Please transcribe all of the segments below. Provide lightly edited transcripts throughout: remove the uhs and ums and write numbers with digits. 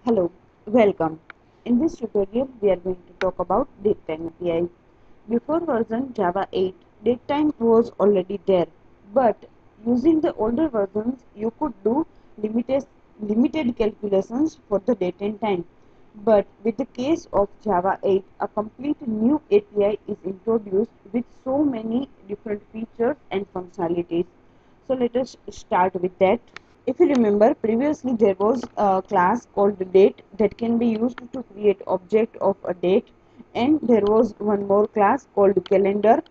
Hello, welcome. In this tutorial, we are going to talk about datetime API. Before version Java 8, datetime was already there, but using the older versions, you could do limited calculations for the date and time. But with the case of Java 8, a complete new API is introduced with so many different features and functionalities. So let us start with that. If you remember, previously there was a class called date that can be used to create object of a date, and there was one more class called calendar.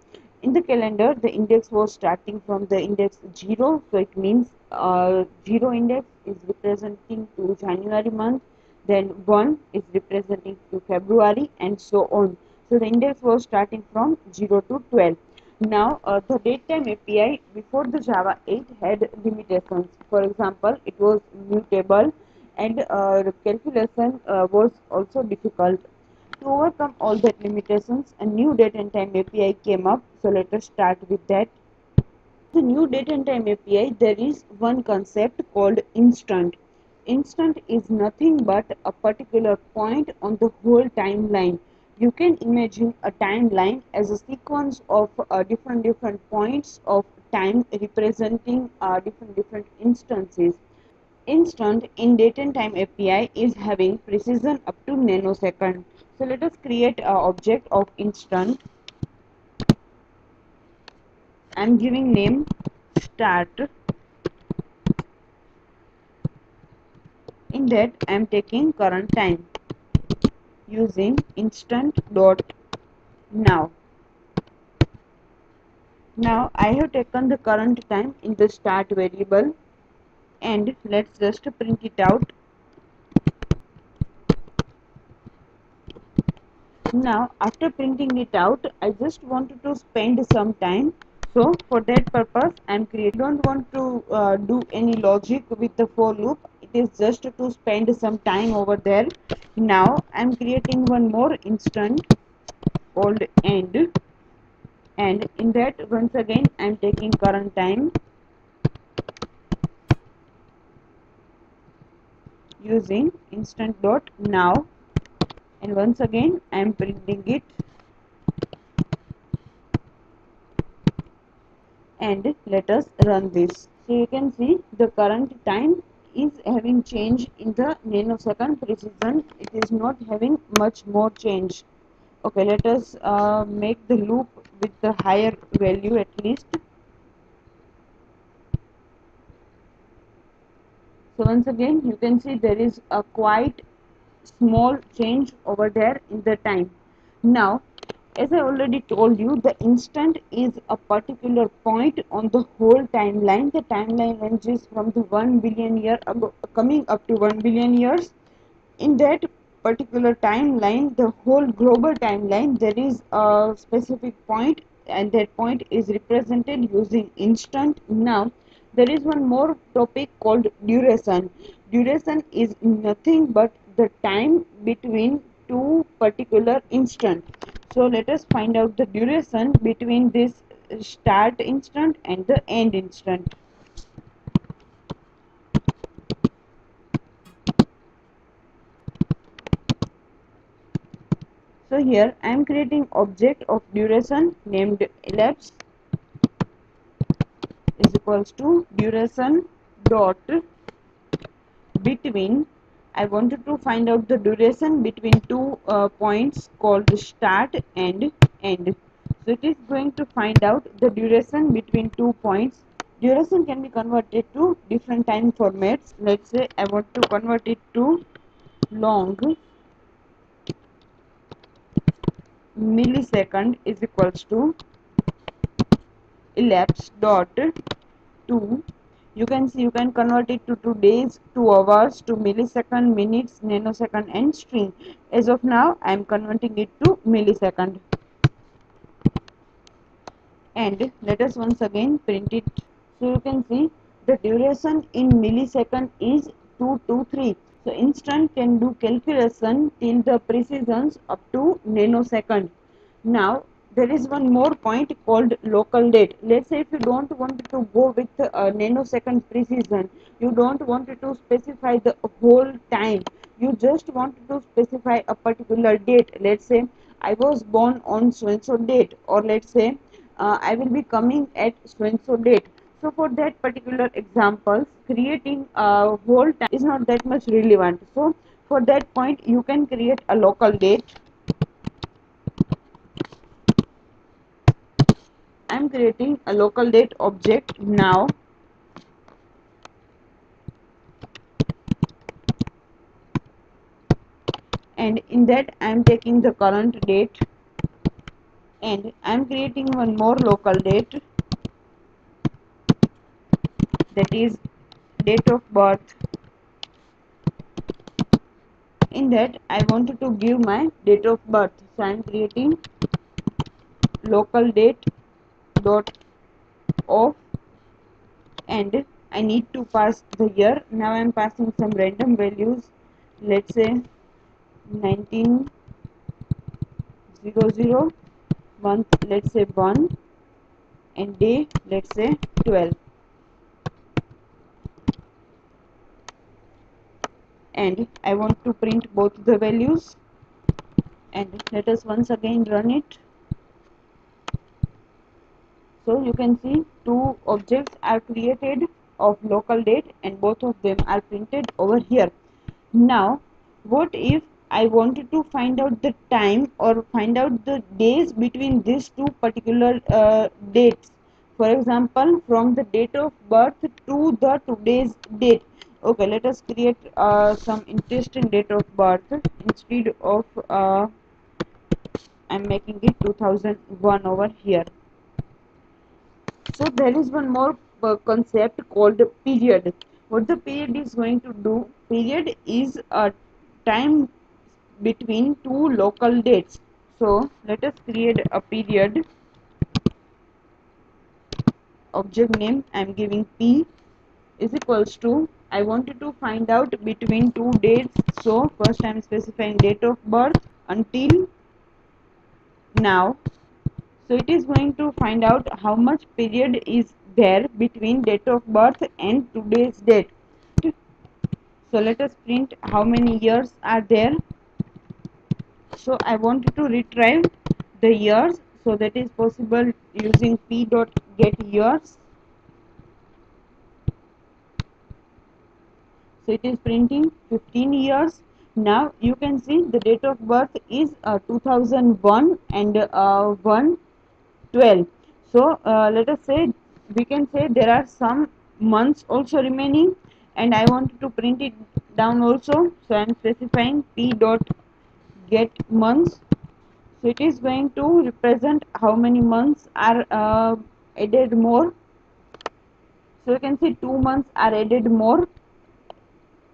In the calendar, the index was starting from the index 0, so it means 0 index is representing to January month, then 1 is representing to February, and so on. So the index was starting from 0 to 12. Now, the datetime API before the Java 8 had limitations. For example, it was mutable, and the calculation was also difficult. To overcome all that limitations, a new date and time API came up. So let us start with that. The new date and time API, there is one concept called instant. Instant is nothing but a particular point on the whole timeline. You can imagine a timeline as a sequence of different points of time representing different instances. Instant in date and time API is having precision up to nanosecond. So let us create an object of instant. I am giving name start. In that I am taking current time using instant dot now. Now I have taken the current time in the start variable, and let's just print it out. Now after printing it out, I just wanted to spend some time. So for that purpose I am creating. I don't want to do any logic with the for loop. It is just to spend some time over there. Now I am creating one more instant called end, and in that once again I am taking current time using instant dot now, and once again I am printing it, and let us run this. So you can see the current time is having change in the nanosecond precision. It is not having much more change. Okay, let us make the loop with the higher value at least. So once again you can see there is a quite small change over there in the time. Now, as I already told you, the instant is a particular point on the whole timeline. The timeline ranges from the 1 billion year ago, coming up to 1 billion years. In that particular timeline, the whole global timeline, there is a specific point, and that point is represented using instant. Now there is one more topic called duration. Duration is nothing but the time between two particular instant. So let us find out the duration between this start instant and the end instant. So here I am creating object of duration named elapse is equals to duration dot between. I wanted to find out the duration between two points called start and end. So it is going to find out the duration between 2 points. Duration can be converted to different time formats. Let's say I want to convert it to long. Millisecond is equals to elapse dot 2. You can see you can convert it to days, to hours, to millisecond, minutes, nanosecond, and string. As of now I am converting it to millisecond, and let us once again print it. So you can see the duration in millisecond is 223. So instant can do calculation till the precisions up to nanosecond. Now there is one more point called local date. Let's say if you don't want to go with nanosecond precision, you don't want to specify the whole time, you just want to specify a particular date. Let's say I was born on so and so date, or let's say I will be coming at so and so date. So for that particular example, creating a whole time is not that much relevant. So for that point, you can create a local date. I'm creating a local date object now, and in that I'm taking the current date, and I'm creating one more local date, that is date of birth. In that I wanted to give my date of birth, so I'm creating local date dot of, and I need to pass the year. Now I'm passing some random values, let's say 1900, month let's say 1, and day let's say 12, and I want to print both the values, and let us once again run it. So you can see two objects are created of local date and both of them are printed over here. Now what if I wanted to find out the time or find out the days between these two particular dates? For example, from the date of birth to the today's date. Okay, let us create some interesting date of birth. Instead of I'm making it 2001 over here. So there is one more concept called period. What the period is going to do? Period is a time between two local dates. So let us create a period. Object name I am giving P is equals to, I wanted to find out between two dates. So first I am specifying date of birth until now. So it is going to find out how much period is there between date of birth and today's date. So let us print how many years are there. So I want to retrieve the years, so that is possible using p dot get years. So it is printing 15 years. Now you can see the date of birth is 2001 and 112. So let us say we can say there are some months also remaining, and I want to print it down also. So I am specifying p dot get months. So it is going to represent how many months are added more. So you can see 2 months are added more.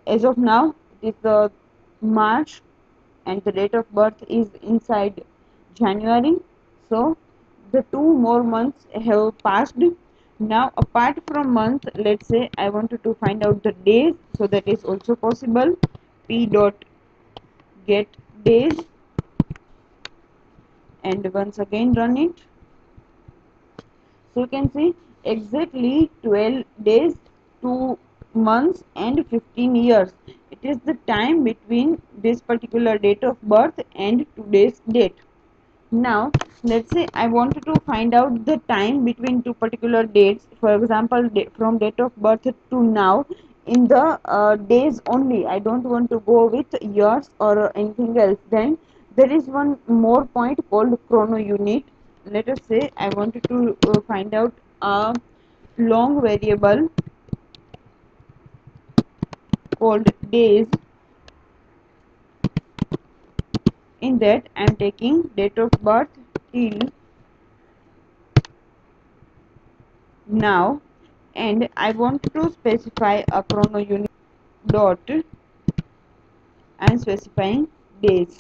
As of now it is the March, and the date of birth is inside January. So the 2 more months have passed. Now apart from month, let's say I wanted to find out the days, so that is also possible. P dot get days, and once again run it. So you can see exactly 12 days, 2 months and 15 years. It is the time between this particular date of birth and today's date. Now let's say I wanted to find out the time between two particular dates. For example, from date of birth to now in the days only. I don't want to go with years or anything else. Then there is one more point called chrono unit. Let us say I wanted to find out a long variable called days. In that I am taking date of birth till now, and I want to specify a chrono unit dot, I am specifying days,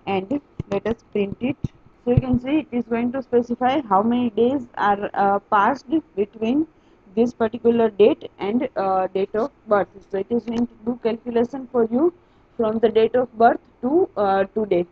and let us print it. So you can see it is going to specify how many days are passed between this particular date and date of birth. So it is going to do calculation for you from the date of birth to today.